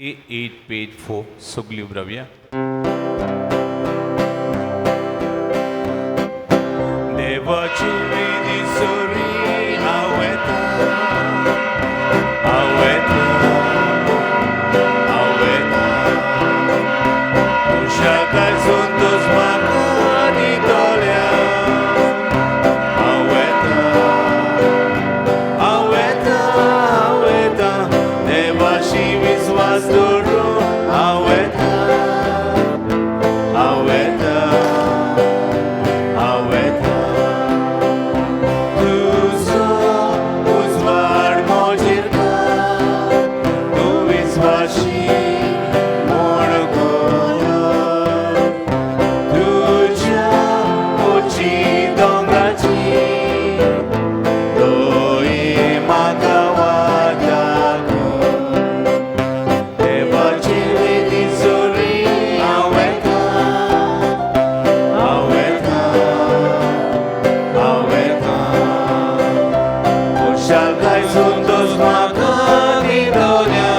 A8 page 4 सगळी उबरावया. देवाची विधी सोरी आवता आवता आवता उशाकाय संतोष म्हाका दितोल्या आवता आवता आवता देवाशी विश्वास दवरून आवता आवता आवता तुजो उजवाड म्हजेर घाल तूं विश्वासी म्हूण कर तुज्या ओची दोंगाची दोये म्हाका वादा कर देवाची विधी सोरी आवता आवता आवता उशाकाय संतोष म्हाका दितोल्या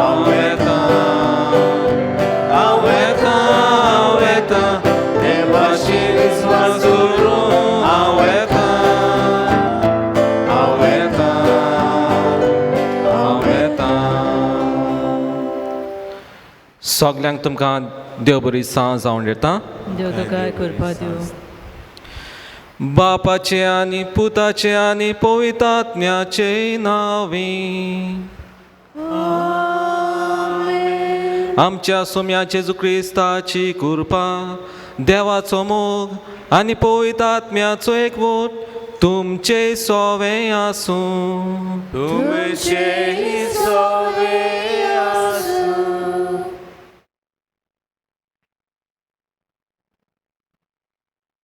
आवता आवता आवता देवाशी विश्वास दवरून आवता आवता आवता. सगल्यांक तुमकां देव बरी सांज जावन दिता. देव तुका करपा दिवं. बापाचे आनी पुताचे आनी पवित्रात्म्याचे नांवी आमच्या सोम्या जेजू क्रिस्ताची कृपा देवाचो मोग आनी पवित्रात्म्याचो एकवट तुमचे सोवे आसूं. तुमचे सोवे आसूं.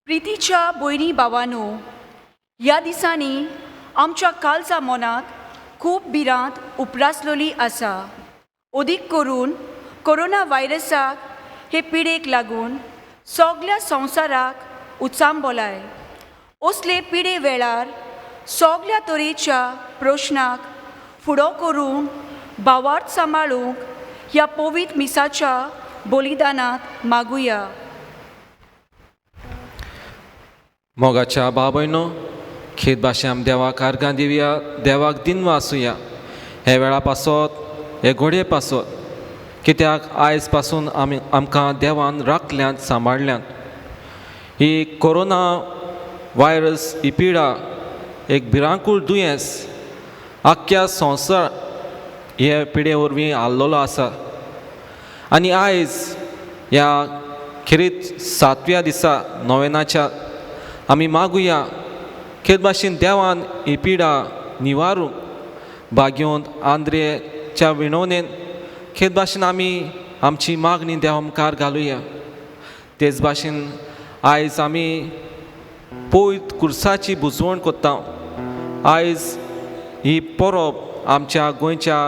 प्रितीच्या भयणी भावांनो, ह्या दिसांनी आमच्या कालच्या मनात खूब भिरांत उपरासलोली आसा. अदीक करून कोरोना व्हायरसाक हे पिडेक लागून सगळ्या संवसाराक उचांबोलाय. असले पिडे वेळार सगळ्या तरेच्या प्रश्नाक फुडो करून भावार्थ सांबाळूंक ह्या पवित्र मिसाच्या बलिदानांत मागुया. मोगाच्या बाबयनो, खेत भाशे आमी देवाक आर्गां दिवया, देवाक दिन वासूया. हे वेळा पासत हे घोडये पासत कित्याक आयज पासून आमकां देवान राखल्यांत सांबाळल्यांत. ही कोरोना व्हायरस ही पिडा एक भिरांकूळ दुयेंस आख्ख्या संवसार हे पिडे वरवीं आल्लोलो आसा. आनी आयज ह्या खेरीत 7व्या दिसा नोवेनाच्या आमी मागुया खेत भाशेन देवान ही पिडा निवारूंक. भाग्योंत आंद्रेच्या विणवणेन खेत भाशेन आमी आमची मागणी देवा मुखार घालुया. तेच भाशेन आयज आमी पवित्र कुर्साची बुजवण कोत्ता. आयज ही परब आमच्या गोंयच्या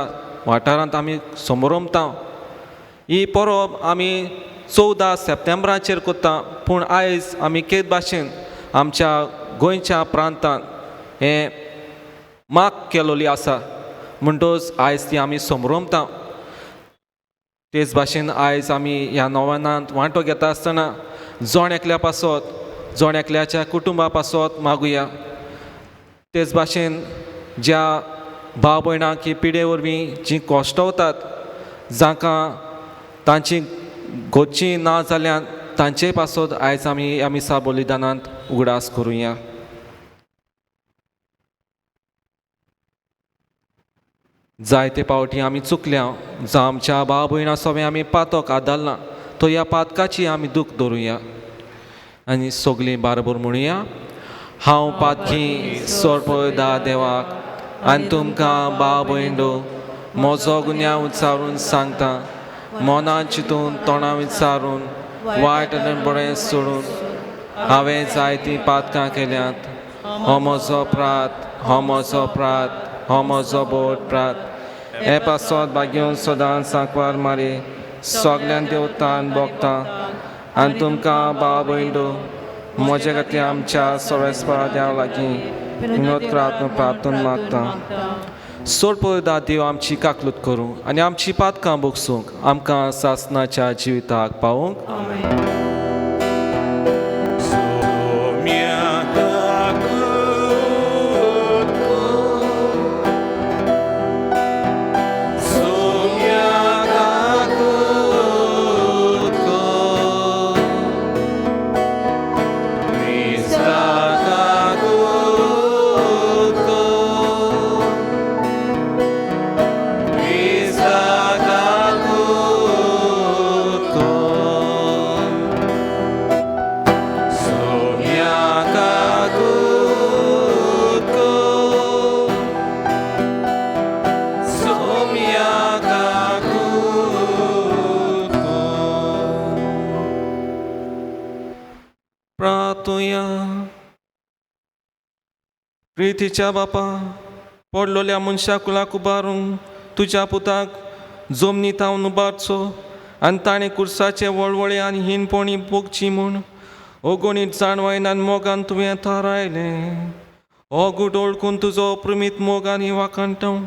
वाठारांत आमी समोरमता. ही परब आमी 14 सप्टेंबराचेर कोत्ता, पूण आयज आमी खेत भाशेन आमच्या गोंयच्या प्रांतांत हें माग केलोली आसा म्हणटच आयज ती आमी समोरमता. तेच भाशेन आयज आमी ह्या नोवेनांत वांटो घेता आसतना जोण एकल्या पासत जोण एकल्याच्या कुटुंबा पासत मागुया. तेच भाशेन ज्या भाव भयणांक ही पिडे वरवीं जीं कश्ट वतात, जांकां तांची घोची ना जाल्यान तांचे पासत आयज आमी ह्या मिसा बलिदानांत उगडास करुया. जायते पावटी आमी चुकल्या, जावं आमच्या भाव भयणां सगळें आमी पातक आदारलां, तो ह्या पातकाची आमी दूख धरुया आनी सगळीं बारबर म्हणुया. हांव पातकी सोरपयदा देवाक आनी तुमकां भाव भयणो म्हजो गुन्यांव विचारून सांगता. मनांत चिंतून तोंडां विचारून वायट आनी बरें सोडून हांवें जायतीं पातकां केल्यांत. हो म्हजो प्रात, हो म्हजो प्रात, हो म्हजो बोट प्रात. हे पासत भाग्योन सदांच सांकवार मारी सगळ्यान देवतान भोगता. आनी तुमकां भाव भयणो म्हजे खातीर आमच्या सर्वेस्परा देवा लागीं विनोद प्रार्थना मागता. सोड पळयता देव आमची काकलूत करूं आनी आमची पातकां बोगसूंक आमकां सासनाच्या जिविताक पावूंक प्रार्थुया. प्रितीच्या बापा, पडलोल्या मनशा कुलाक उबारूंक तुज्या पुताक जमनी तावन उबारचो आनी ताणें कुर्साचे वळवळे आनी हिणपणी भोगची म्हूण अगणीत जाणवायन मोगान तुवें थारायलें. हो गूट ओळखून तुजो अप्रमीत मोग आनी वाखाणटाव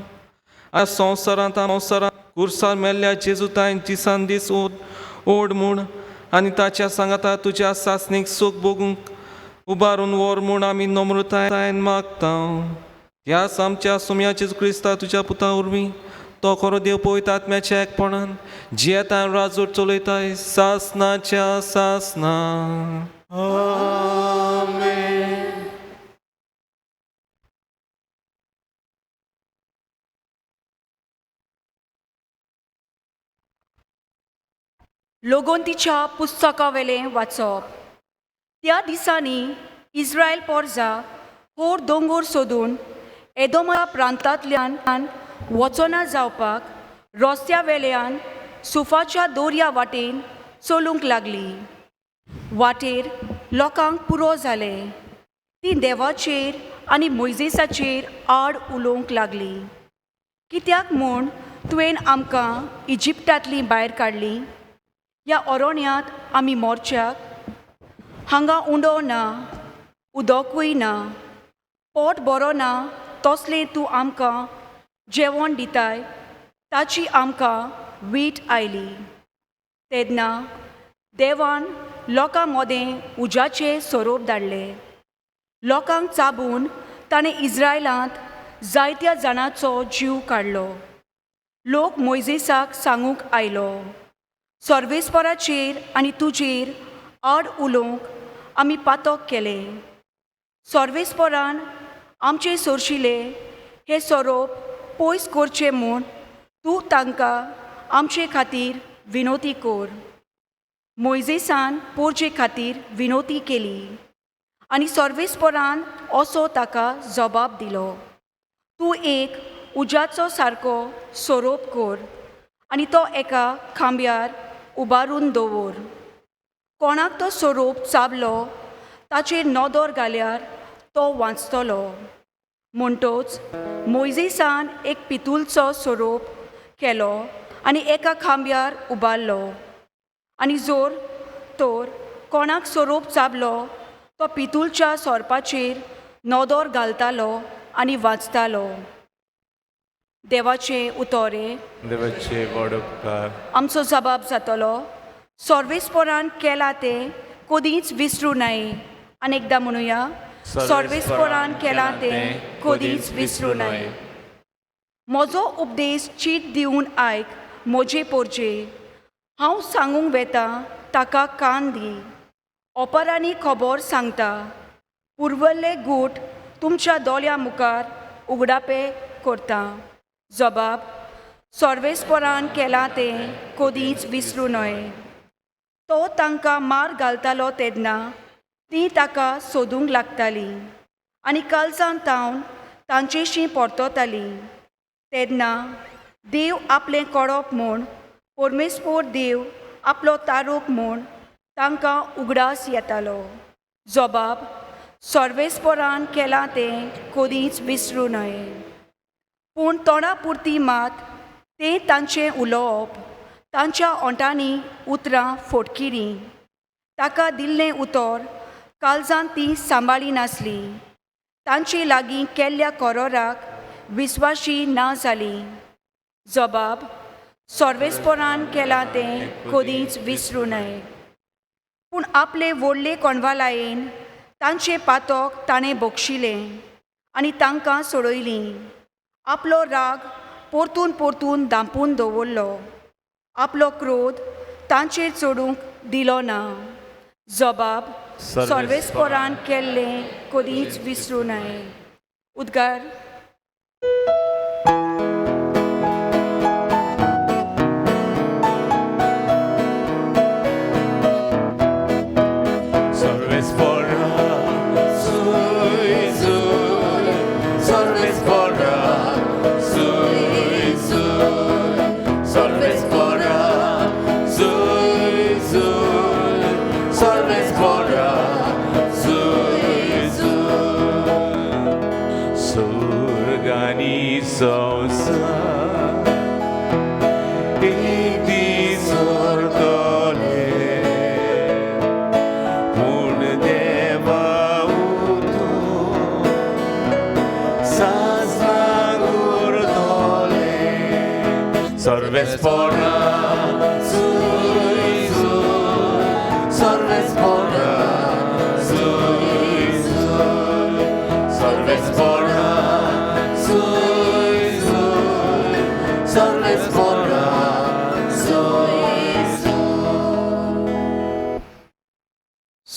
आज संवसारांत कुर्सार मेल्ल्या जेजुताय दिसान दीस ओड म्हूण आनी ताच्या सांगाता तुज्या सासणीक सूख भोगूंक उबारून वर म्हूण आमी नम्रतायेन मागता. ह्या आमच्या सुम्या जेजू क्रिस्ता तुज्या पुता उर्वी तो खरो देव पवित्र आत्म्याच्या एकपणान जियेता राजूर चलयताय सासनाच्या सासना. लोगोंतीच्या पुस्तका वेलें वाचप. त्या दिसांनी इस्रायल पोरजा होर दोंगोर सोदून एदोमा प्रांतांतल्यान वचना जावपाक रस्त्या वेल्यान सुफाच्या दोर्या वाटेन चलूंक लागली. वाटेर लोकांक पुरो जाले. ती देवाचेर आनी मोइजेसाचेर आड उलोवंक लागली. कित्याक म्हूण तुवें आमकां इजिप्टांतली भायर काडली. ह्या अरोण्यांत आमी मोरच्याक. हांगा उंडो ना, उदकूय ना, पोट बरो ना तसलें तूं आमकां जेवण दिताय ताची आमकां वीट आयली. तेन्ना देवान लोकां मदें उज्याचें सोरोप धाडलें. लोकांक चाबून ताणें इस्रायलांत जायत्या जाणांचो जीव काडलो. लोक मोइजेसाक सांगूंक आयलो, सर्वेस्पराचेर आनी तुजेर आड उलोवंक आमी पातक केलें. सर्वेस्परान आमचे सोरशिले हे सोरोप पयस करचें म्हूण तूं तांकां आमचे खातीर विनोती कोर. मोइजेसान पोरचे खातीर विनोती केली आनी सर्वेस्परान असो ताका जबाब दिलो, तूं एक उज्याचो सारको सोरोप कोर आनी तो एका खांब्यार उबारून दवर. कोणाक तो सोरोप चाबलो ताचेर नदर घाल्यार तो वाचतलो. म्हणटोच मोइजेसान एक पितूलचो सोरोप केलो आनी एका खांब्यार उबारलो. आनी जोर तर कोणाक सोरोप चाबलो तो पितूलच्या सोरपाचेर नदर घालतालो आनी वाचतालो. देवाचे उतोरे. देवाचे व्हड उपकार. आमचो जबाब जातलो, सर्वेस्परान केला तें कधीच विसरूं नये. आनी एकदां म्हणुया, सर्वेस्परान केला तें कधीच विसरूं नये. म्हजो उपदेश चीट दिवन आयक म्हजे पोरचे. हांव सांगूंक वेता ताका कान दी. ओपरांनी खबर सांगता, पुर्वल्ले गूट तुमच्या दोळ्या मुखार उगडापे करता. जबाब, सर्वेस्परान केला तें कधीच विसरूं नये. तो तांकां मार घालतालो तेन्ना तीं ताका सोदूंक लागतालीं आनी काळजान तावन तांचेशी परततालीं. तेन्ना देव आपलें कळप म्हूण, परमेस्पोर देव आपलो तारूप म्हूण तांकां उगडास येतालो. जबाब, सर्वेस्परान केला तें कधीच विसरूं नये. पूण तोंडा पुरती मात तें तांचें उलोवप, तांच्या ओंटांनी उतरां फोटकिरीं. ताका दिल्लें उतर काळजान तीं सांबाळी नासलीं. तांचे लागीं केल्ल्या कोरोराक विस्वाशी ना जाली. जबाब सोर्वेस्पोरान केला तें कधीच विसरूं नये. पूण आपले व्हडले कोणवालायेन तांचे पातोक ताणें बोगशिलें आनी तांकां सोडयलीं. आपलो राग परतून परतून दांपून दवरलो. आपलो क्रोध तांचेर चडूंक दिलो ना. जबाब सोर्वेस्पोरान केल्लें कधीच विसरूं नये. उद्गार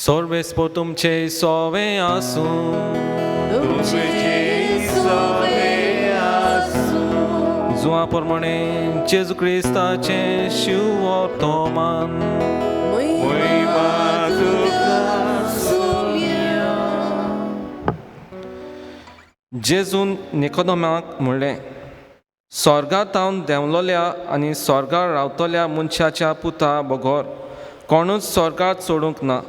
Sorvespo तुमचे सोवे आसूं, जुआ प्रमाणे जेजू क्रिस्ताचे शिव वर्तमान जेजून निकोदेमाक म्हणलें, स्वर्गांत हांव देंवलोल्या आनी स्वर्गार रावतल्या मनशाच्या पुता बगोर कोणूच स्वर्गांत सोडूंक ना.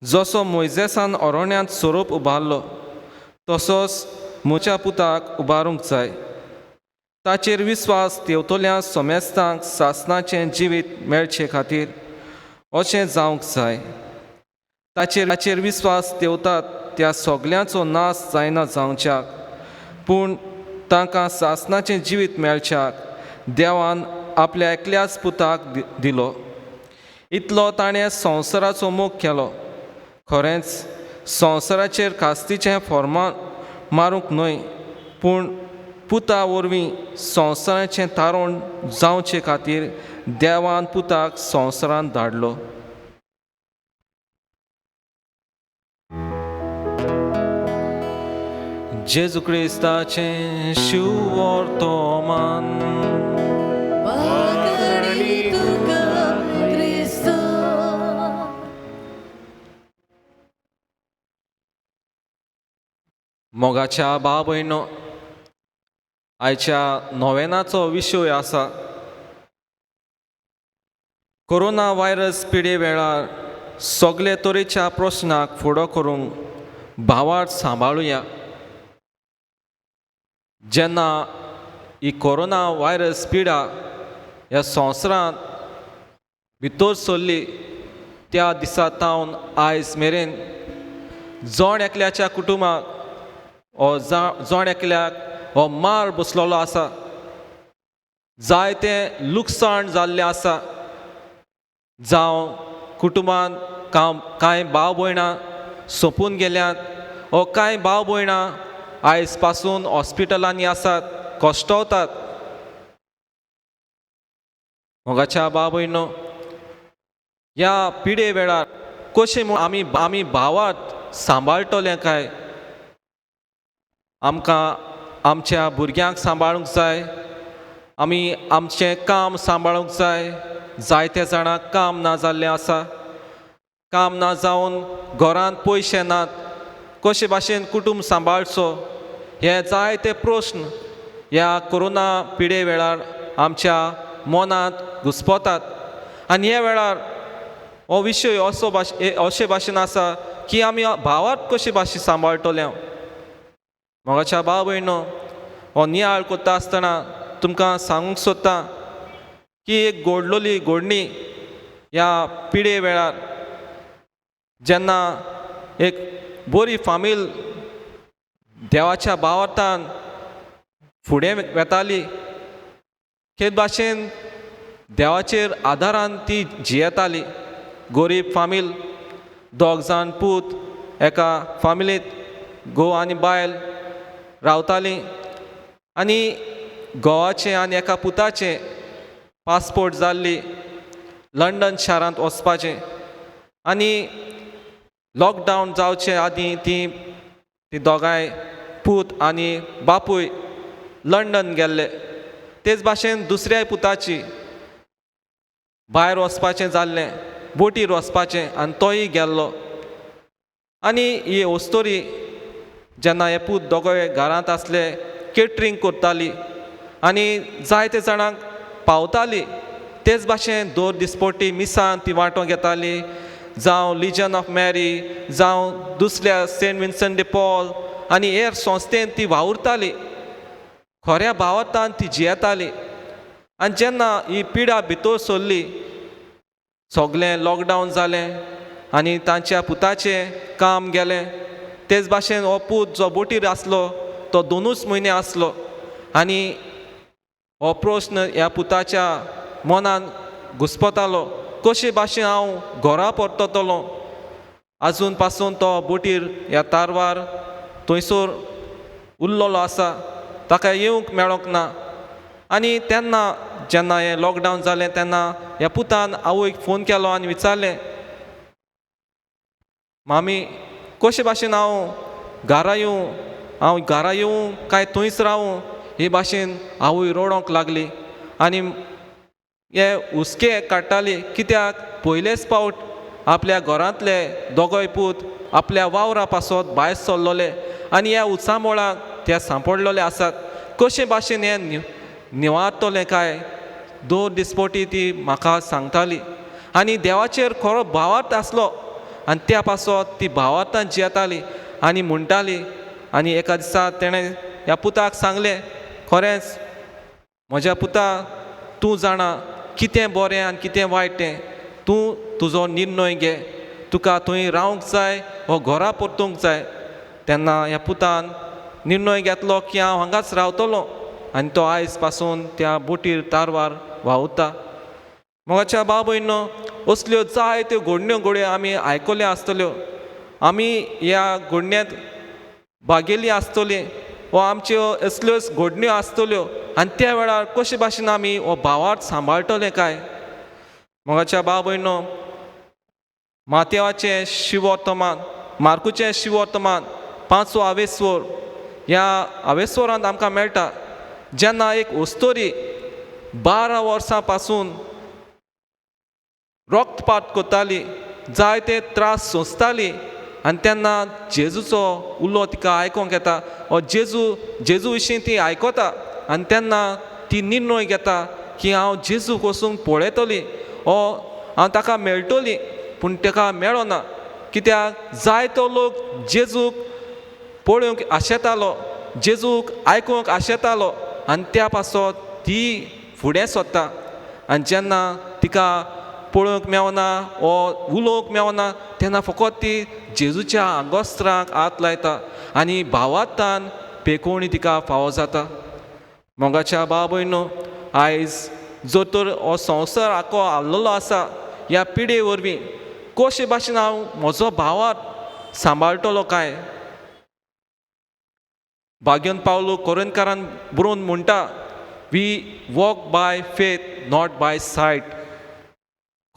जसो मोइजेसान अरोण्यांत सोरोप उबारलो तसोच म्हज्या पुताक उबारूंक जाय. ताचेर विस्वास तेवतल्या सोमेस्तांक सासणाचें जिवीत मेळचे खातीर अशें जावंक जाय. ताचेर विस्वास तेवतात त्या सगल्यांचो नाश जायना जावच्याक, पूण तांकां सासणाचें जिवीत मेळच्याक देवान आपल्या एकल्याच पुताक दिलो. इतलो ताणें संवसाराचो मोग केलो. खरेंच संवसाराचेर कास्तीचें फर्मान मारूंक न्हय, पूण पुता वरवीं संवसाराचें तारण जावचे खातीर देवान पुताक संवसारांत धाडलो. जेजू क्रिस्ताचें शिव वर्तमान मोगाच्या भाव भयणो, आयच्या नोवेनाचो विशय आसा कोरोना व्हायरस पिडे वेळार सगळे तरेच्या प्रस्नाक फुडो करूंक भावार्थ सांबाळुया. जेन्ना ही कोरोना व्हायरस पिडा ह्या संवसारांत भितर सरली त्या दिसा तावन आयज मेरेन जोण एकल्याच्या कुटुंबाक जोण एकल्याक हो मार बसलेलो आसा. जायतें लुकसाण जाल्लें आसा. जावं कुटुंबान कांय भाव भयणां सोंपून गेल्यात, वा कांय भाव भयणां आयज पासून हॉस्पिटलांनी आसात, कश्टवतात. मोगाच्या भाव भयणो, ह्या पिडे वेळार कशें आमी भावार्थ सांबाळटले काय? आमकां आमच्या भुरग्यांक सांबाळूंक जाय, आमी आमचें काम सांबाळूंक जाय. जायते जाणांक काम ना जाल्लें आसा. काम ना जावन घरांत पयशे नात. कशे भाशेन कुटुंब सांबाळचो, हे जायते प्रस्न ह्या कोरोना पिडे वेळार आमच्या मनांत घुस्पतात. आनी ह्या वेळार हो विशय अशे भाशेन आसा की आमी भावार्थ कशे भाशेन सांबाळटले. मोगाच्या भाव भयणो, हो नियाळ करता आसतना तुमकां सांगूंक सोदतां की एक गोडलोली गोडणी ह्या पिडे वेळार जेन्ना एक बरी फामील देवाच्या भावार्थान फुडें वेताली हे भाशेन देवाचेर आदारान ती जियेताली. गरीब फामील, दोग जाण पूत एका फामिलींत घोव आनी बायल रावतालीं आनी घोवाचें आनी एका पुताचें पासपोर्ट जाल्ली लंडन शारांत वचपाचें आनी लॉकडावन जावचे आदीं ती दोगांय पूत आनी बापूय लंडन गेल्ले. तेच भाशेन दुसऱ्या पुताची भायर वचपाचें जाल्लें, बोटीर वचपाचें आनी तोय गेल्लो. आनी ही वस्तोरी जेन्ना हे पूत दोगोय घरांत आसले केटरिंग करताली आनी जायते जाणांक पावताली. तेच भाशेन 2 दिसपोटी मिसान ती वांटो घेताली, जावं लिजन ऑफ मॅरी, जावं दुसऱ्या सेंट विन्संट डे पॉल आनी हेर संस्थेन ती वावुरताली. खऱ्या भावार्थान ती जियेताली. आनी जेन्ना ही पिडा भितर सरली, सगळें लॉकडावन जालें आनी तांच्या पुताचें काम गेलें. तेच भाशेन हो पूत जो बोटीर आसलो तो 2 म्हयने आसलो आनी हो प्रश्न ह्या पुताच्या मनान घुस्पतालो, कशे भाशेन हांव घरा परततलो. आजून पासून तो बोटीर ह्या तारवार थंयसर उरलेलो आसा, ताका येवंक मेळोंक ना. आनी तेन्ना जेन्ना हें लॉकडावन जालें तेन्ना ह्या पुतान आवयक फोन केलो आनी विचारलें, मामी कशे भाशेन हांव घरा येवं काय थंयच रावूं. हे भाशेन आवय रडोंक लागली आनी हे हुस्के काडटाली, कित्याक पयलेच फावट आपल्या घरांतले दोगोय पूत आपल्या वावरा पासत भायर सरलोले आनी ह्या उत्सामोळाक ते सांपडलेले आसात. कशे भाशेन हें निवारतलें काय 2 दिसपोटी ती म्हाका सांगताली. आनी देवाचेर खरो भावार्थ आसलो आनी त्या पासत ती भावार्थान जियेताली आनी म्हणटाली. आनी एका दिसा तेणें ह्या पुताक सांगलें, खरेंच म्हज्या पुता, तूं जाणा कितें बरें आनी कितें वायट तें. तूं तुजो निर्णय घे, तुका थंय रावंक जाय वो घरा परतूंक जाय. तेन्ना ह्या पुतान निर्णय घेतलो की हांव हांगाच रावतलो आनी तो आयज पासून त्या बोटीर तारवार व्हांवता. मोगाच्या भाव भयणो, असल्यो जायत्यो घडण्यो आमी आयकल्यो आसतल्यो. आमी ह्या घडण्यांत भागेली आसतली वो आमच्यो असल्योच घडण्यो आसतल्यो आनी त्या वेळार कशे भाशेन आमी हो भावार्थ सांबाळटले काय. मोगाच्या भाव भयणो, मातेवाचें शिवर्तमान, मार्कूचें शिवर्तमान 5वो आवेसवर ह्या आवेसवरांत आमकां मेळटा जेन्ना एक वस्तोरी 12 वर्सां पासून रक्तपात करताली, जायते त्रास सोंसताली आनी तेन्ना जेजूचो उलो तिका आयकोंक येता. जेजू विशीं ती आयकता आनी तेन्ना ती निर्णय घेता की हांव जेजूक वचून पळयतली, हांव ताका मेळटली. पूण ताका मेळना, कित्याक जायतो लोक जेजूक पळोवंक आशेतालो, जेजूक आयकूंक आशेतालो आनी त्या पासत ती फुडें सरता. आनी जेन्ना तिका पळोवंक मेळना वो उलोवंक मेळना तेन्ना फकत ती जेजूच्या आंगोस्त्रांक हात लायता आनी भावार्थान पेकोवणी तिका फावो जाता. मोगाच्या भाव भयणो, आयज जर तर हो संवसार आखो हाल्लेलो आसा ह्या पिडे वरवीं, कशे भाशेन हांव म्हजो भावार्थ सांबाळटलो काय. भाग्यवन पावलो कोरिंथकारान बरोवन म्हणटा, we walk by faith not by sight.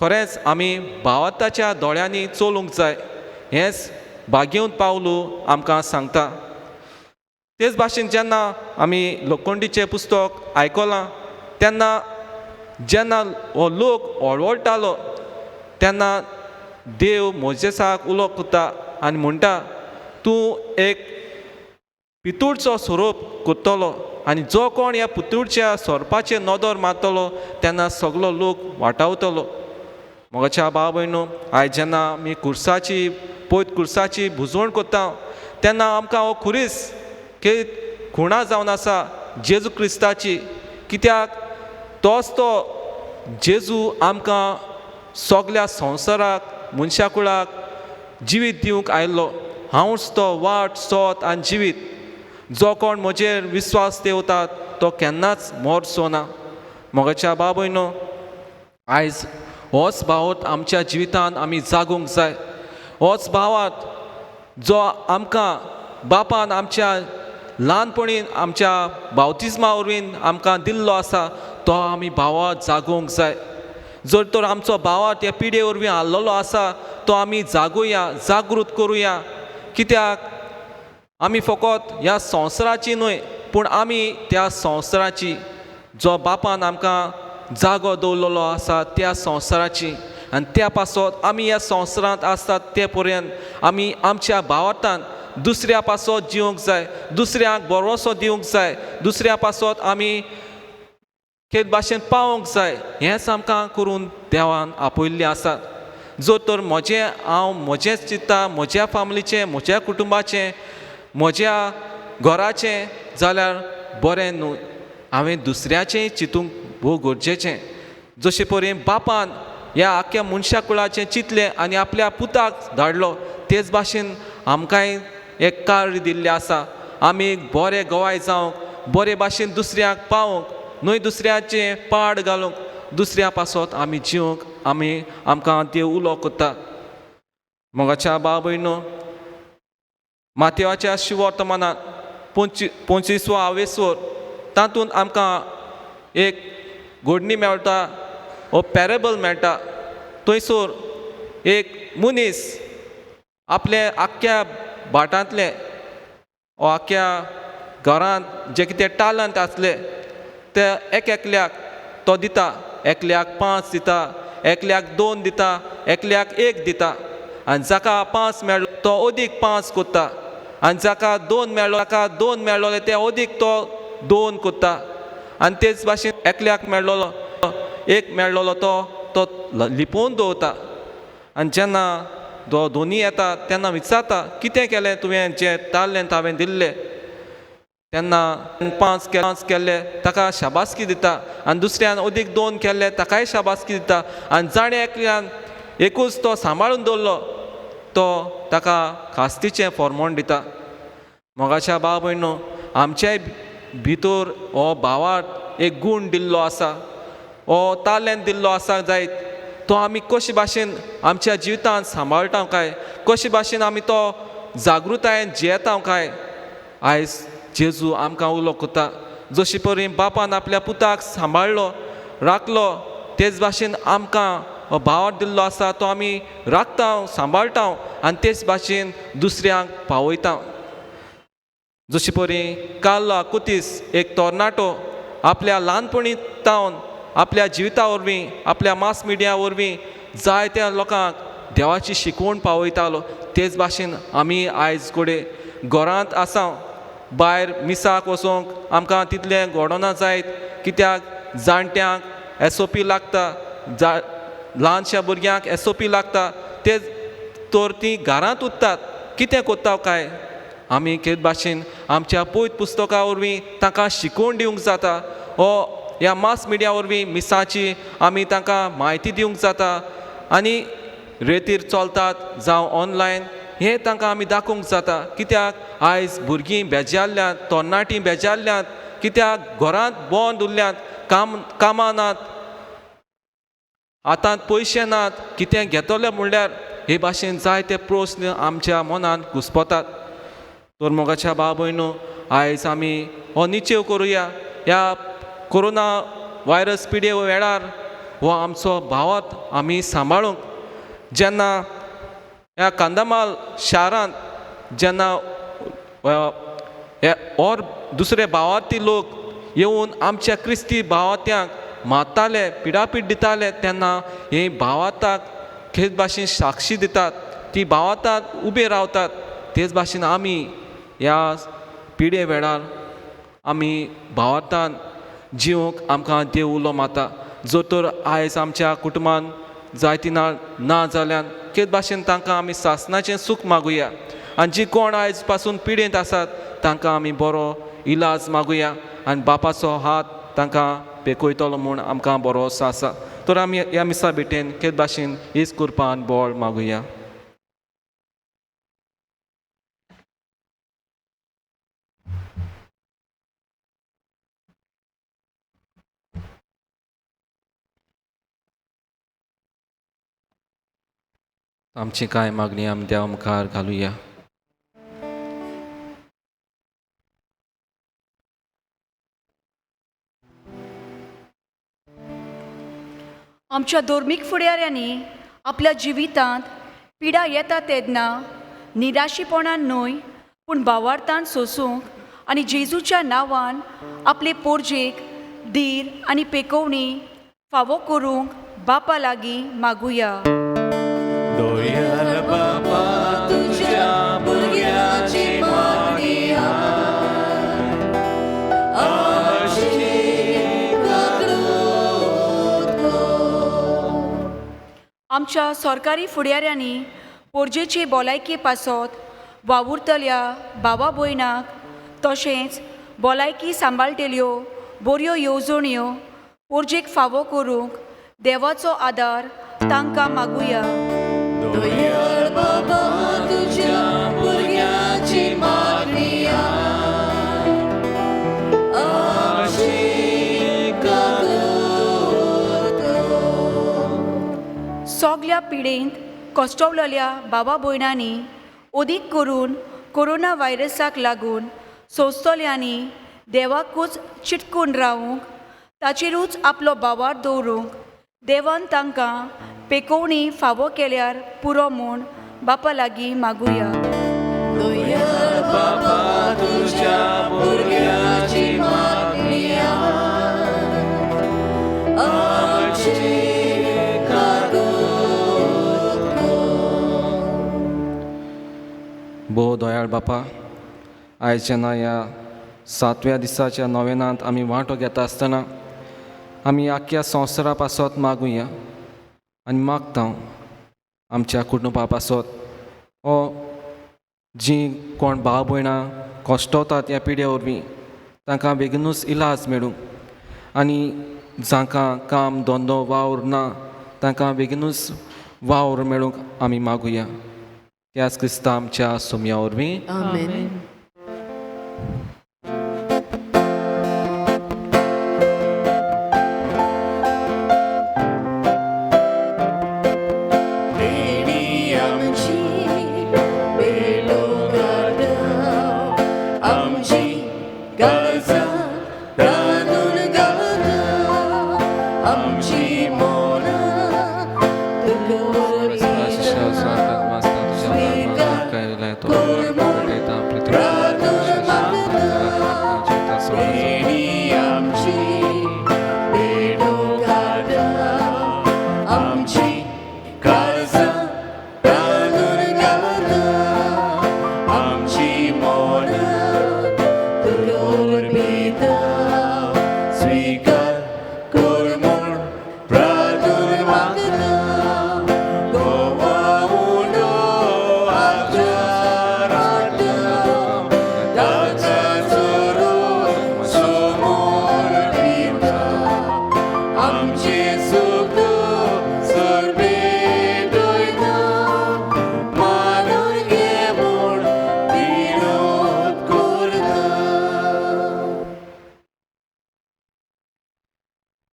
खरेंच आमी भावार्थाच्या दोळ्यांनी चलूंक जाय, हेंच भाग्यवन पावलो आमकां सांगता. तेच भाशेन जेन्ना आमी लोखंडीचें पुस्तक आयकलां तेन्ना जेन्ना हो लोक हळवळटालो तेन्ना देव मोजेसाक उलो करता आनी म्हणटा, तूं एक पितूळचो सोरोप करतलो आनी जो कोण ह्या पितूळच्या सोरपाचेर नदर मारतलो तेन्ना सगलो लोक वाटावतलो. मोगाच्या भाव भयणो, आयज जेन्ना आमी कुर्साची भुजवण करता तेन्ना आमकां हो खुरीस की खुणा जावन आसा जेजू क्रिस्ताची, कित्याक तोच तो जेजू आमकां सगल्या संवसाराक मनशा कुळाक जिवीत दिवंक आयिल्लो. हांवूच तो वाट सोत आनी जिवीत. जो कोण म्हजेर विस्वास देवतात तो केन्नाच मोरचो ना. मोगाच्या भाव भयणो, आयज होच भावत आमच्या जिवितांत आमी जागूंक जाय. होच भावात जो आमकां बापान आमच्या ल्हानपणीन आमच्या बावतिजमा वरवीं आमकां दिल्लो आसा तो आमी भावात जागोवंक जाय. जर तर आमचो भावात ह्या पिढये वरवीं हाल्लोलो आसा तो आमी जागुया, जागृत करुया. कित्याक आमी फकत ह्या संवसाराची न्हय पूण आमी त्या संवसाराची, जो बापान आमकां जागो दवरलेलो आसा त्या संवसाराची. आनी त्या पासत आमी ह्या संवसारांत आसतात ते पर्यंत आमी आमच्या भावार्थान दुसऱ्या पासत जिवंक जाय, दुसऱ्यांक बरोसो दिवंक जाय, दुसऱ्या पासत आमी के भाशेन पावोंक जाय. हेंच आमकां करून देवान आपयल्लें आसात. जर तर हांव म्हजेंच चिंत्ता, म्हज्या फॅमिलीचें, म्हज्या कुटुंबाचें, म्हज्या घराचें जाल्यार बरें न्हय. हांवें दुसऱ्याचेंय चिंतूंक भोव गरजेचें. जशे परी बापान ह्या आख्या मनशा कुळाचें चिंतलें आनी आपल्या पुताक धाडलो, तेच भाशेन आमकांय एक कार्य दिल्लें आसा. आमी बरे गोवाय जावंक, बरे भाशेन दुसऱ्याक पावोवंक, न्हय दुसऱ्याचें पाड घालूंक, दुसऱ्या पासत आमी जिवंक आमकां देव उलो कोत्ता. मोगाच्या भाव भयणो, माथेवाच्या शिवर्तमानांत 25वा आवेसवर तातूंत आमकां एक घडणी मेळटा, हो पॅरेबल मेळटा. थंयसर एक मनीस आपले आख्या भाटांतले वा आख्या घरांत जे कितें टॅलंट आसले ते एकल्याक तो दिता. एकल्याक 5 दिता, एकल्याक 2 दिता, एकल्याक 1 दिता. आनी जाका 5 मेळ्ळो तो अदीक 5 कोत्ता. आनी जाका 2 मेळ्ळो, ताका 2 मेळ्ळोले ते अदीक तो 2 कोत्ता. आनी तेच भाशेन एकल्याक मेळ्ळोलो, 1 मेळ्ळोलो तो लिपोवन दवरता. आनी जेन्ना दोनी येता तेन्ना विचारता, कितें केलें तुवें जें टॅलंट हांवें दिल्लें? तेन्ना 5 केल्ले ताका शाबासकी दिता. आनी दुसऱ्यान अदीक 2 केल्ले ताकाय शाबासकी दिता. आनी जाणें एकल्यान एकूच तो सांबाळून दवरलो तो ताका खास्तीचें फॉर्मोन दिता. मोगाच्या भाव भयणो, आमच्याय भितर हो भावार्थ एक गूण दिल्लो आसा, हो टॅलंट दिल्लो आसा जायत. तो आमी कशे भाशेन आमच्या जिवितांत सांबाळटा काय, कशे भाशेन आमी तो जागृतायेन जियेता काय, आयज जेजू आमकां उलो कोत्ता. जशे परी बापान आपल्या पुताक सांबाळलो, राखलो, तेच भाशेन आमकां हो भावार्थ दिल्लो आसा तो आमी राखता, सांबाळटा आनी तेच भाशेन दुसऱ्यांक पावयता. जशे परी कार्लो आकुतीस एक तोरणाटो आपल्या ल्हानपणींतावन आपल्या जिविता वरवीं, आपल्या मास मिडिया वरवीं जायत्या लोकांक देवाची शिकवण पावयतालो, तेच भाशेन आमी आयज घोडे घरांत आसा. भायर मिसाक वचोंक आमकां तितलें घडोना जायत, कित्याक जाणट्यांक SOP लागता, ल्हानशा भुरग्यांक SOP लागता. ते तर तीं घरांत उरतात. कितें कोत्ता काय, आमी के भाशेन आमच्या पयत पुस्तकां वरवीं तांकां शिकवण दिवंक जाता. हो ह्या मास मिडिया वरवीं मिसाची आमी तांकां म्हायती दिवंक जाता. आनी रेतीर चलतात जावं ऑनलायन हें तांकां आमी दाखोवंक जाता. कित्याक आयज भुरगीं बेजारल्यांत, तरणाटीं बेजारल्यांत, कित्याक घरांत बंद उरल्यांत, कामां नात, आतां पयशे नात, कितें घेतले म्हणल्यार हे भाशेन जायते प्रस्न आमच्या मनांत घुस्पतात. तर मोगाच्या भाव भयणो, आयज आमी हो निचेव करुया. ह्या कोरोना व्हायरस पिडये वेळार हो आमचो भावार्थ आमी सांबाळूंक. जेन्ना ह्या कांदामाल शारांत जेन्ना और दुसरे भावार्थी लोक येवन आमच्या क्रिस्ती भावार्थ्यांक मारताले, पिडापीड दिताले, तेन्ना हे भावार्थाक खेच भाशेन साक्षी दितात, ती भावार्थाक उबे रावतात. तेच भाशेन आमी ह्या पिडये वेळार आमी भावार्थान जिवंक आमकां देव उलो माता. जर तर आयज आमच्या कुटुंबान जायतीं ना जाल्यार केच भाशेन तांकां आमी सासणाचें सूख मागुया. आनी जी कोण आयज पासून पिडेंत आसात तांकां आमी बरो इलाज मागुया आनी बापाचो हात तांकां पेकयतलो म्हूण आमकां बरोसो आसा. तर आमी ह्या मिसा भेटेन केच भाशेन हीच कृपान बोळ मागुया. आमची कांय मागणी आमी देवा मुखार घालुया. आमच्या धर्मीक फुडाऱ्यांनी आपल्या जिवितांत पिडा येता तेन्ना निराशीपणान न्हय पूण भावार्थान सोसूंक आनी जेजूच्या नांवान आपले पोरजेक धीर आनी पेकोवणी फावो करूंक बापा लागीं मागुया. दोयाल बाबा तुझ्या भुरग्याची मागणी आमच्या सरकारी फुडाऱ्यांनी पोरजेचे भलायके पासत वावुरतल्या भावा भयणाक तशेंच भलायकी सांबाळटल्यो बऱ्यो येवजण्यो पोरजेक फावो करूंक देवाचो आदार तांकां मागुया. दोयाल बाबा तुझ्या भुरग्याची मागणी सगल्या पिडेंत कश्टवलेल्या भावा भयणांनी ओदीक करून कोरोना व्हायरसाक लागून सोंसतल्यांनी देवाकूच चिटकून रावूंक ताचेरूच आपलो भावार दवरूंक देवान तांकां पेकोवणी फावो केल्यार पुरो म्हूण बापा लागीं मागुया. दोयाल बाबा तुझ्या भुरग्याची मागणी भोव दोयाळ बापा, आयज जेन्ना ह्या 7व्या दिसाच्या नोवेनांत आमी वांटो घेता आसतना आमी आख्या संवसारा पासत मागुया आनी मागता आमच्या कुटुंबा पासत ओ जीं कोण भाव भयणां कश्टवतात ह्या पिड्या वरवीं तांकां बेगीनूच इलाज मेळूंक आनी जांकां काम धंदो वावर ना तांकां बेगीनूच वावर मेळूंक आमी मागुया. त्याच क्रिस्ता आमच्या सुमया वरवीं आमेन.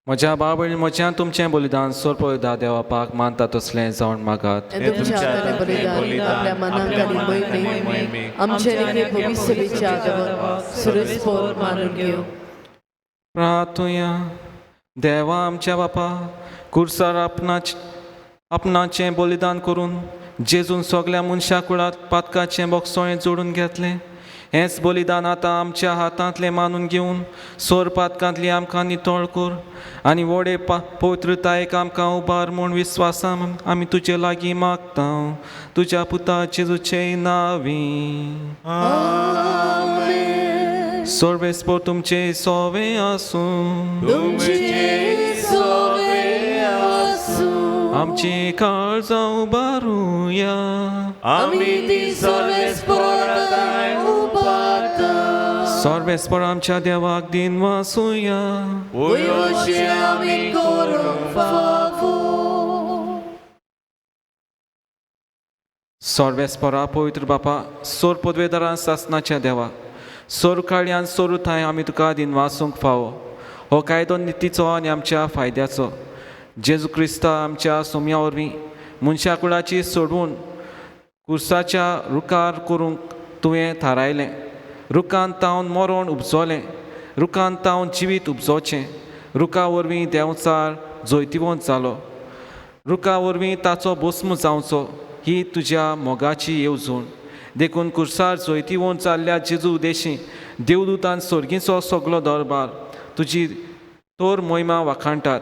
म्हज्या भाव भयणी म्हज्यान तुमचें बलिदान सोरपयदा देवा पाक मानता तसलें जावन मागात. तुमच्या बलिदान आपल्या मनांत आनी मोहिमेक आमचे लेखे भविष्य विचार सुरस्पोर मानून घेव. प्रार्थुया. देवा आमच्या बापा, कुर्सार आपणाचें बलिदान करून जेजून सगल्या मनशां कुळांत पातकाचें बोगसोळें जोडून घेतलें. हेंच बलिदान आतां आमच्या हातांतलें मानून घेवन सोर पातकांतली आमकां नितळ कर आनी व्हडे पवित्रतायेक आमकां उबार म्हूण विस्वासान आमी तुजे लागीं मागता. तुज्या पुता जेजूचे नांवीं. सर्वेस्पोर तुमचे सोवे आसूं. आमची काळजां उबारुया. सर्वेस्पोर आमच्या देवाक दिन वासुया. सर्वेस्पोरा पवित्र बापा, सोर पदवेदारां सासनाच्या देवा, सोर काळ्यान सोरूथाय आमी तुका दिन वासूंक फावो. हो कायदो नितीचो आनी आमच्या फायद्याचो. जेजू क्रिस्ता आमच्या सोम्या वरवीं मनशाकुळाची सोडून कुर्साच्या रुखार करूंक तुवें थारायलें. रुखान तावन मरण उपजोलें, रुखान तावन जिवीत उपजोचें. रुखा वरवीं देंवचार जोयतिवंत जालो, रुखा वरवीं ताचो भस्म जावचो. ही तुज्या मोगाची येवजण. देखून कुर्सार जोयतिवंत जाल्ल्या जेजू उदेशी देवदूतान सोर्गीचो सगलो दरबार तुजी तोर मोहिमा वाखाणटात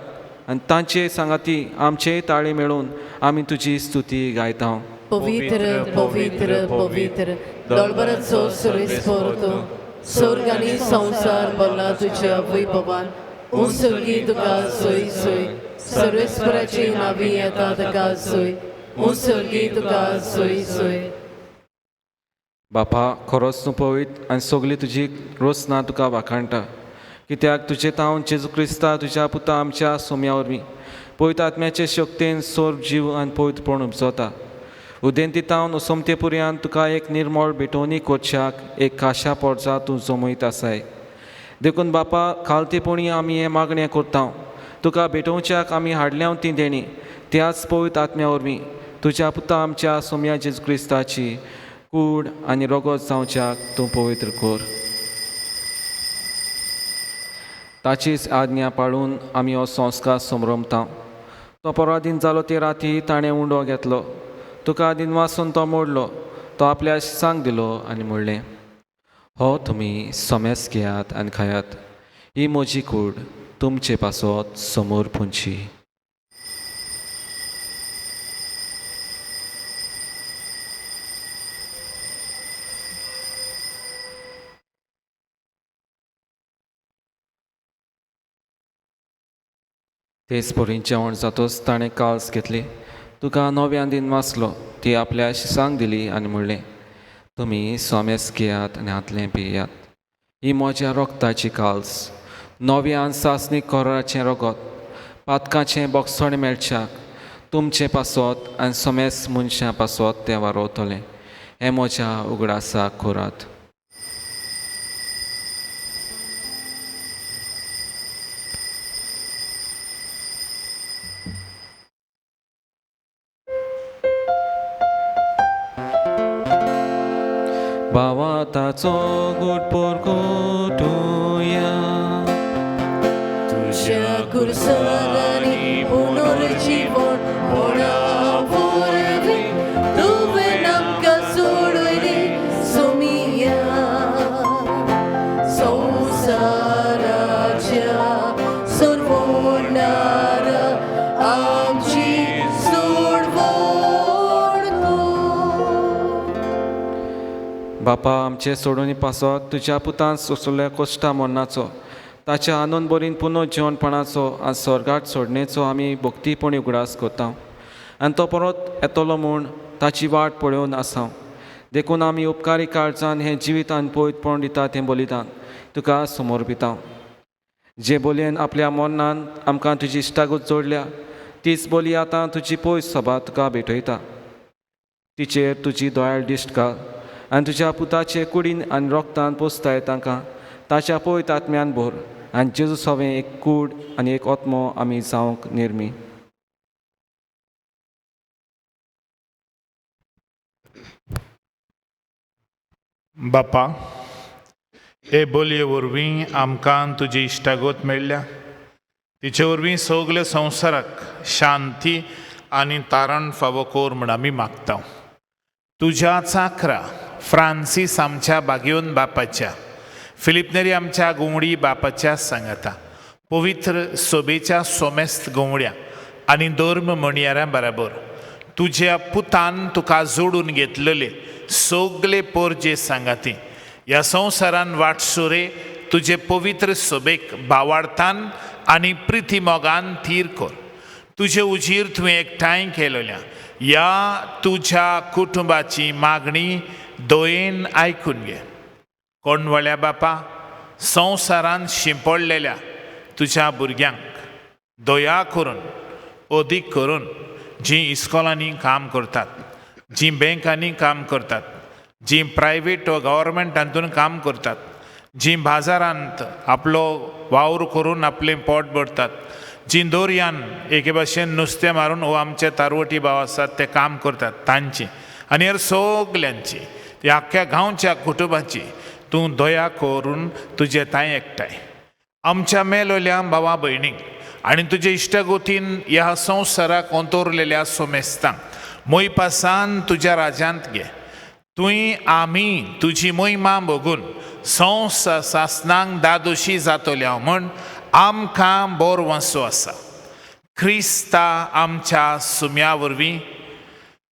आनी तांचे सांगाती आमचेय ताळे मेळून आमी तुजी स्तुती गायता. पवित्र पवित्र पवित्र दळबराचो सुरेस्पर तूं, स्वर्ग आनी संवसार भरला तुज्या वैभवान. मुसर्गी तुका सोय सोय, सर्वेस्पराची नावी येता ताका सोय. मुसर्गी तुका सोय सोय. बापा, खरोच तूं पवित्र आनी सगळी तुजी रोसना तुका वाखाणटा. कित्याक तुजे तावन जेजू क्रिस्ता तुज्या पुता आमच्या सोम्या वरवीं पवित्र आत्म्याचे शक्तीन सोर जीव आनी पवित्रपण उपजता. उदेंती तावन सोमते पुर्यान तुका एक निर्मळ भेटोवणी करच्याक एक खाशा पोरजा तूं जमयत आसाय. देखून बापा, खालतेपणी आमी हें मागणें करता. तुका भेटोवच्याक आमी हाडल्या ती देणी त्याच पवित्र आत्म्या वरवीं तुज्या पुता आमच्या सोम्या जेजू क्रिस्ताची कूड आनी रगत जावच्याक तूं पवित्र कर. ताचीच आज्ञा पाळून आमी हो संस्कार समरमता. तो पराधीन जालो ते राती ताणें उंडो घेतलो. तुका दिनवासून तो मोडलो. तो आपल्या शिसांक दिलो आनी म्हणलें, हो तुमी सोमेस घेयात आनी खायात. ही म्हजी कूड तुमचे पासत समोर पुंची. तेच परीन जेवण जातोच ताणें काल्स घेतली. तुका नव्यान दिन वाचलो ती आपल्या शिसांक दिली आनी म्हणलें, तुमी सोमेस घेयात आनी हातलें पियात. ही म्हज्या रोगताची काल्स, नव्यान सासणी कोराचें रगत, पातकाचें बोगसण मेळच्याक तुमचे पासत आनी सोमेस मनशां पासत तें वारोवतलें. हें म्हज्या उगडासाक करात. बावा ताचो गोडपोर कोटुया. तुझ्या कुर्सानी पुनर्जीवन होणा वरवीं तुवें आमकां सोडून सोमिया. संवसाराच्या सर्वोन्नार आमची सोडवण कर. बापा, आमचे सोडून पासत तुज्या पुतान सोंसल्या कोश्टा मरणाचो, ताच्या आनंद बरीन पुनर्जीवनपणाचो आनी स्वर्गाट सोडणेचो आमी भक्तीपणी उगडास करता. आनी तो परत येतलो म्हूण ताची वाट पळोवन आसा. देखून आमी उपकारी काळजान हें जिवीत आनी पवित्रपण दिता तें बलिदान तुका समर्पिता. जे बोलयेन आपल्या मरणान आमकां तुजी इश्टागत जोडल्या, तीच बोली आतां तुजी पयस सभा तुका भेटयता. तिचेर तुजी दोळ्याळ दिश्ट घाल आनी तुज्या पुताचे कुडीन आनी रोगतान पोसताय तांकां ताच्या पवित्र आत्म्यान भर. आनी जेजू सवें एक कूड आनी एक आत्मो आमी जावंक निर्मी. बापा, हे बोलये वरवीं आमकां तुजी इश्टागत मेळ्ळ्या. तिचे वरवीं सगल्या संवसाराक शांती आनी तारण फावो कोर म्हूण आमी मागता. तुज्या चाकरा फ्रांसीस आमच्या बागेवन बापाच्या, फिलिप नेरी आमच्या गोंगडी बापाच्या सांगाता, पवित्र सोबेच्या सोमेस्त गोंगड्या आनी धर्म म्हणयाऱ्या बराबर तुज्या पुतान तुका जोडून घेतलेले सगळे पोरजे सांगाती ह्या संवसारान वाटसुरे तुजे पवित्र सोबेक भावार्थान आनी प्रिती मोगान थीर कर. तुजे उजीर तुवें एकठांय केलेल्या ह्या तुज्या कुटुंबाची मागणी दोयेन आयकून घे. कोणवळ्या बापा, संवसारान शिंपडलेल्या तुज्या भुरग्यांक दया करून अदीक करून जीं इस्कॉलांनी काम करतात, जीं बँकांनी काम करतात, जीं प्रायवेट वा गव्हर्मेंट हातून काम करतात, जीं बाजारांत आपलो वावर करून आपलें पोट भरतात, जी दोरयान एके भाशेन नुस्तें मारून हो आमचे तारवटी भाव आसात ते काम करतात तांची आनी हेर सगल्यांची ह्या आख्ख्या गांवच्या कुटुंबाची तूं दया करून तुजे ताय एकठांय आमच्या मेलोल्या भावा भयणीक आनी तुजे इश्टगोतीन ह्या संवसाराक अंतोरलेल्या सोमेस्तांक मोयपासान तुज्या राज्यांत घे तुंय आमी तुजी मोहिमा बघून सासनांक दादोशी जातोल्या म्हण आमकां बोरवंसो आसा क्रिस्ता आमच्या सुम्या वरवीं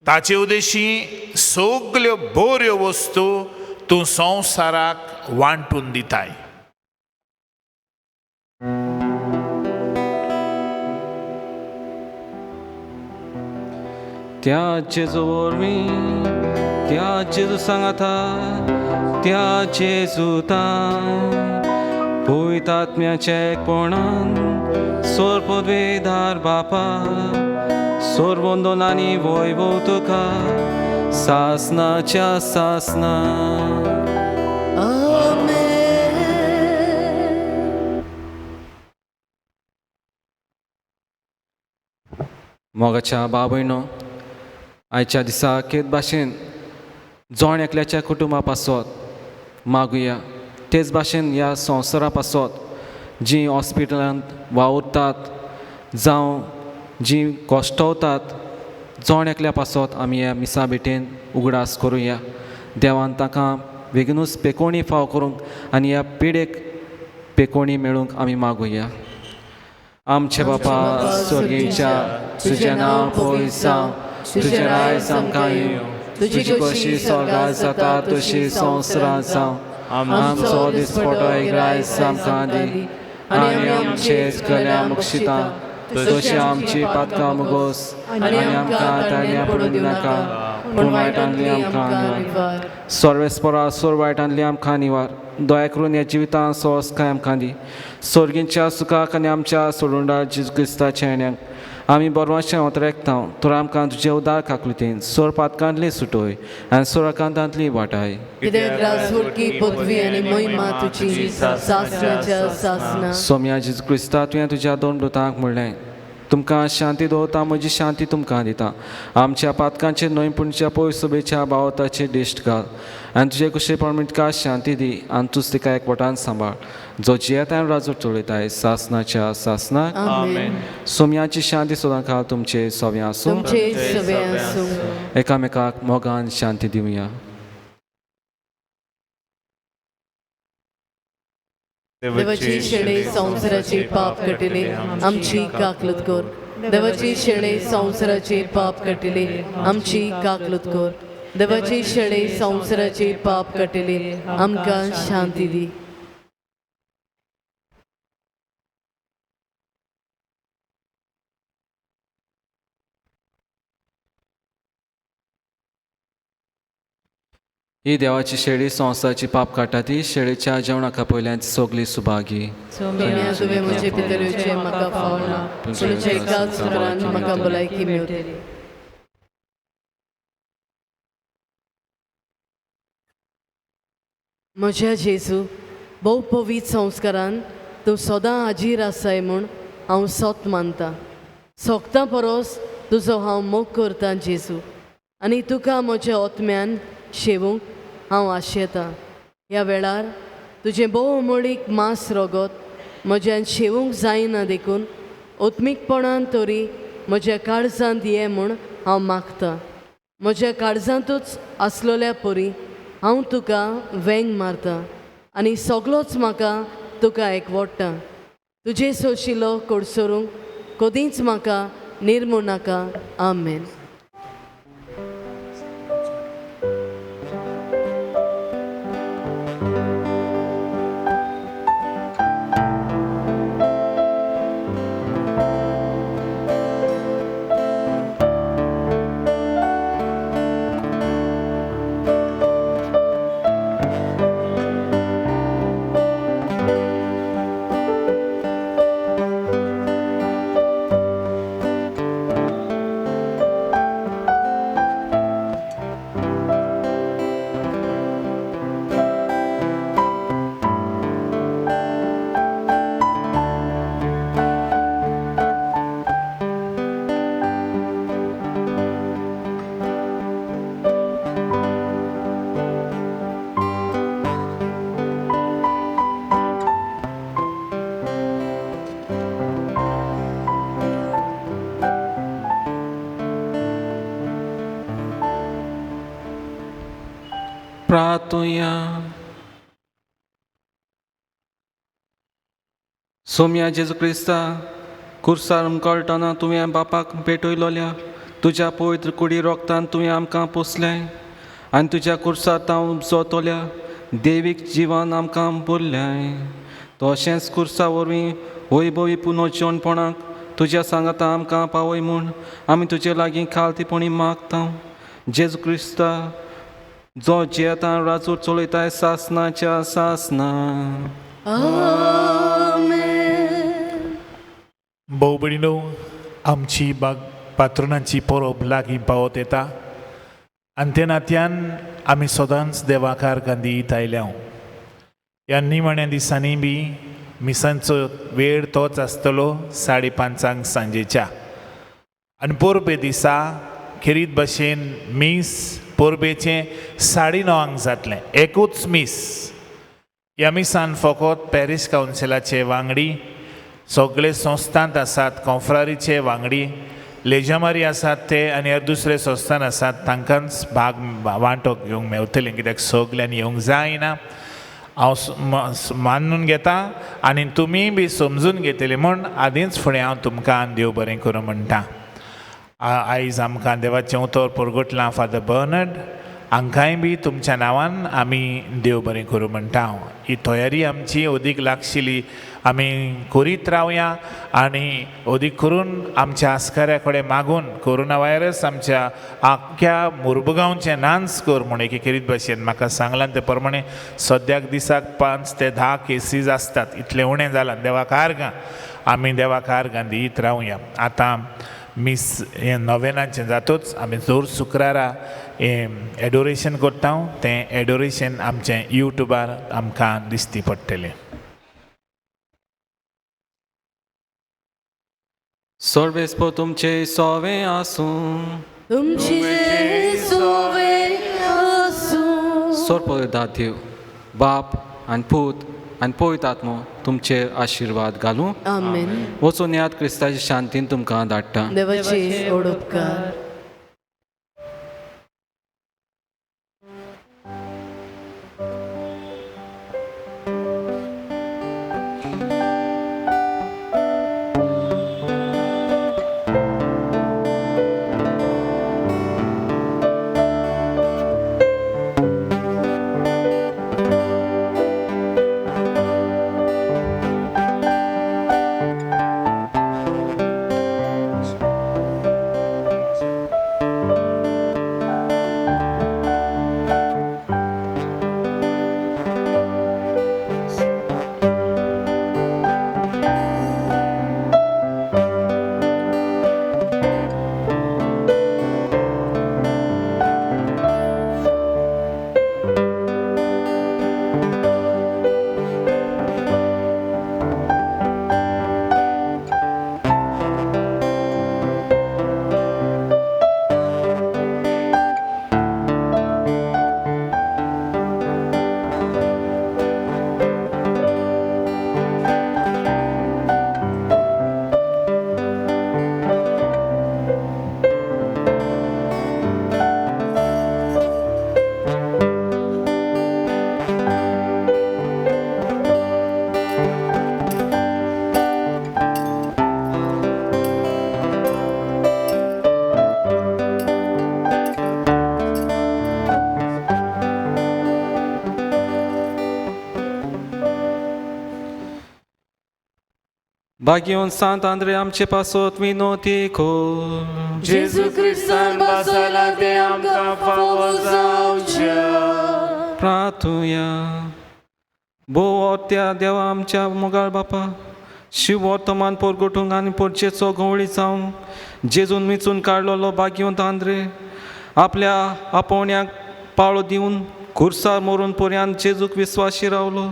ताचे उदेशी सगल्यो बऱ्यो वस्तू तूं संवसाराक वांटून दिताय त्या जेजू वरवीं त्या जेजू सांगाता त्या जेजूताय पवित्र आत्म्याच्या एकपणान सोर पदवेदार बापा सोर वंदनांनी वैभव तुका सासनाच्या सासना मोगाच्या बाबयनो आयच्या दिसा केद भाशेन जोण एकल्याच्या कुटुंबा पासत मागुया तेच भाशेन ह्या संवसारा पासत जीं हॉस्पिटलांत वावुरतात जावं जीं कोश्टवतात जोण एकल्या पासत आमी ह्या मिसा भेटेन उगडास करुया देवान ताका बेगीनूच पेकोणी फाव करूंक आनी ह्या पिडेक पेकोणी मेळूंक आमी मागुया आमचे बापा स्वर्गीच्या तुजें नांव पवित्र जावं तुजें रायज आमकां येवं तुजी कशी स्वर्गांत जाता तशी संवसारांत जावं आमचो दिसपटो एक रायज आमकां दी आनी आमचे गल्या मुक्षितां तशी आमची पातकां मुगोस आनी आमकां तारण्या पडूंक नाका पूण वायटांतली आमकां निवार सर्वेस्परा सोर वायटांतली आमकां निवार दया करून ह्या जिवितांत सोस काय आमकां दी स्वर्गींच्या सुखाक आनी आमच्या सोडुंडा जेजू क्रिस्ताच्या येण्याक आमी बरवांशें वतरेकता तर आमकां तुजे उदार काकुलीतेन सोर पातकांतली सुटोय आनी सोराकांतांतली वाटाय कित्याक राजवटकी पदवी आनी महिमा तुजी सासनाच्या सासना सोम्या जेजू क्रिस्ता तुवें तुज्या दोन दोतांक म्हणलें तुमकां शांती दवरता म्हजी शांती तुमकां दिता आमच्या पातकांचे नोयपुणच्या पयर सोबेच्या बावताचे दिश्ट घाल आनी तुजे कुशे परमिटका शांती दी आनी तूंच तिका एकवटान सांबाळ जो जियेतान राजू चलयताय सासनाच्या सासनाक आमेन सोम्याची शांती सोदां घाल तुमचे सोव्या आसूं तुमचे सवे आसूं एकामेकाक मोगान शांती दिवया देवाची शेळे संवसाराचे पाप कटिले आमची काकलूत कर देवाची शेळे संवसाराचे पाप कटिले आमची काकलूत कर देवाची शेळे संवसाराचे पाप कटिले आमकां शांती दी ही देवाची शेळी संवसाराची पाप काडटा ती शेळीच्या जेवणाका पयल्यांची सगली सुभागी सोम्या तुवें म्हजे पितरूचे म्हाका फावना तुमच्या एकाच सुत्रान म्हाका भलायकी मेळटली म्हज्या जेजू भोव पवित्र संस्कारान तूं सदां हाजीर आसाय म्हूण हांव सोत मानता सोगता परस तुजो हांव मोग करतां जेजू आनी तुका म्हज्या आत्म्यान शेवूंक हांव आशेतां ह्या वेळार तुजें भोव मोडीक मांस रोगत म्हज्यान शेवूंक जायना देखून ओत्मीकपणान तरी म्हज्या काळजांत ये म्हूण हांव मागतां म्हज्या काळजांतूच आसलोल्या परी हांव तुका वेंग मारतां आनी सगलोच म्हाका तुका एकवडटा तुजे सोशिलो कोडसरूंक कदींच म्हाका निर्मू नाका आमेन प्रार्थुया. सोम्या जेजू क्रिस्ता कुर्सार कळटना तुवें बापाक पेटयलोल्या तुज्या पवित्र कुडी रोगतान तुवें आमकां पोसलें आनी तुज्या कुर्सार तांव जोतोल्या देवीक जिवन आमकां भरलें. तशेंच कुर्सा वरवीं वैभवी पुनर्जीवनपणाक तुज्या सांगाता आमकां पावय म्हूण आमी तुजे लागीं खालतीपणी मागता. जेजू क्रिस्ता जो जियेता राजूर चलयताय सासनाच्या सासना. भाऊ भयणीनो, आमची पात्रुनाची परब लागीं पावत येता आनी ते नात्यान आमी सदांच देवाकार गांधीत आयल्या. ह्या निमाण्या दिसांनी बी मिसांचो वेळ तोच आसतलो 5:30 सांजेच्या. आनी पोरबे दिसा खेरीत भाशेन मीस पोरबेचें 9:30 जातलें. एकूच मीस. ह्या मिसान फकत पॅरीश कावन्सिलाचे वांगडी, सगळे संस्थांत आसात कॉन्फ्रारीचे वांगडी, लेजमारी आसात ते आनी हेर दुसरे संस्थान आसात तांकांच वांटो घेवंक मेवतलें, कित्याक सगळ्यांनी येवंक जायना. हांव मानून घेता आनी तुमी बी समजून घेतले म्हूण आदींच फुडें हांव तुमकां देव बरें करूं म्हणटा. आयज आमकां देवाचें उतर परगटलां फादर बर्नर्ड, हांकांय बी तुमच्या नांवान आमी देव बरें करूं म्हणटा. ही तयारी आमची अदीक लागशिल्ली आमी करीत रावया आनी अदीक करून आमच्या आस्काऱ्या कडेन मागून कोरोना व्हायरस आमच्या आख्ख्या मुरबगांवचें नांच कर म्हूण एकेरीत भाशेन म्हाका सांगलां ते प्रमाणे सद्याक दिसाक 5 ते 10 केसीस आसतात. इतलें उणें जालां. देवाक आर्गां. आमी देवाक आर्गां दित रावया. आतां मीस हें नोवेनाचें जातूच आमी जोर शुक्रारा एडोरेशन करता. तें एडोरेशन आमचें यूट्यूबार आमकां दिसती पडटलें. सर्वेस्पो तुमचे सोवें आसूं. तुमचे सोवे आसूं. सोरपदा देव बाप आनी पूत आनी पवित्र आत्मो तुमचे आशिर्वाद घालूं. आमेन. वचून याद क्रिस्ताची शांतीन तुमकां धाडटा. देवाचे ओडोपकार. Bagion Sant Andrei आमचे पासत विनोती कोर. जेजू क्रिस्तान बासाला ते आमकां फावो जावच्या. प्रार्थुया. भोव त्या देवा आमच्या मोगाळ बापा शिव वर्तमान परगटूंक आनी परचेचो गवळी जावं जेजून मिचून काडलेलो भाग्यवंत आंद्रे आपल्या आपोवण्याक पाळो दिवन खुर्सार मरून पर्यंत जेजूक विस्वाशी रावलो.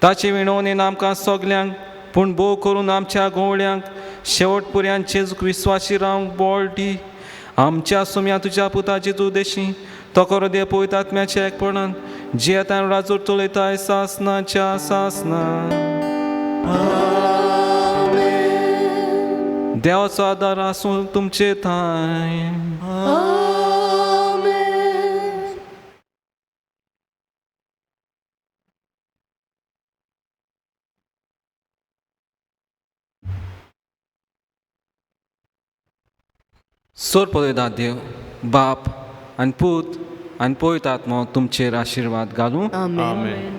ताचे विणवणेन आमकां सगल्यांक पूण भोव करून आमच्या गवळ्यांक शेवट पर्यंत जेजूक विस्वाशी रावंक बळ दी. आमच्या सुम्या तुज्या पुता जेजू देशी तोकरो दे पवित्र आत्म्याच्या एकपणान जी आतां राजूर चलयताय सासनाच्या सासना. देवाचो आदार आसूं तुमचे थंय. सोर पळयता देव बाप आनी पूत आनी पवित्र आत्मो तुमचेर आशिर्वाद घालूं आमेन आमेन.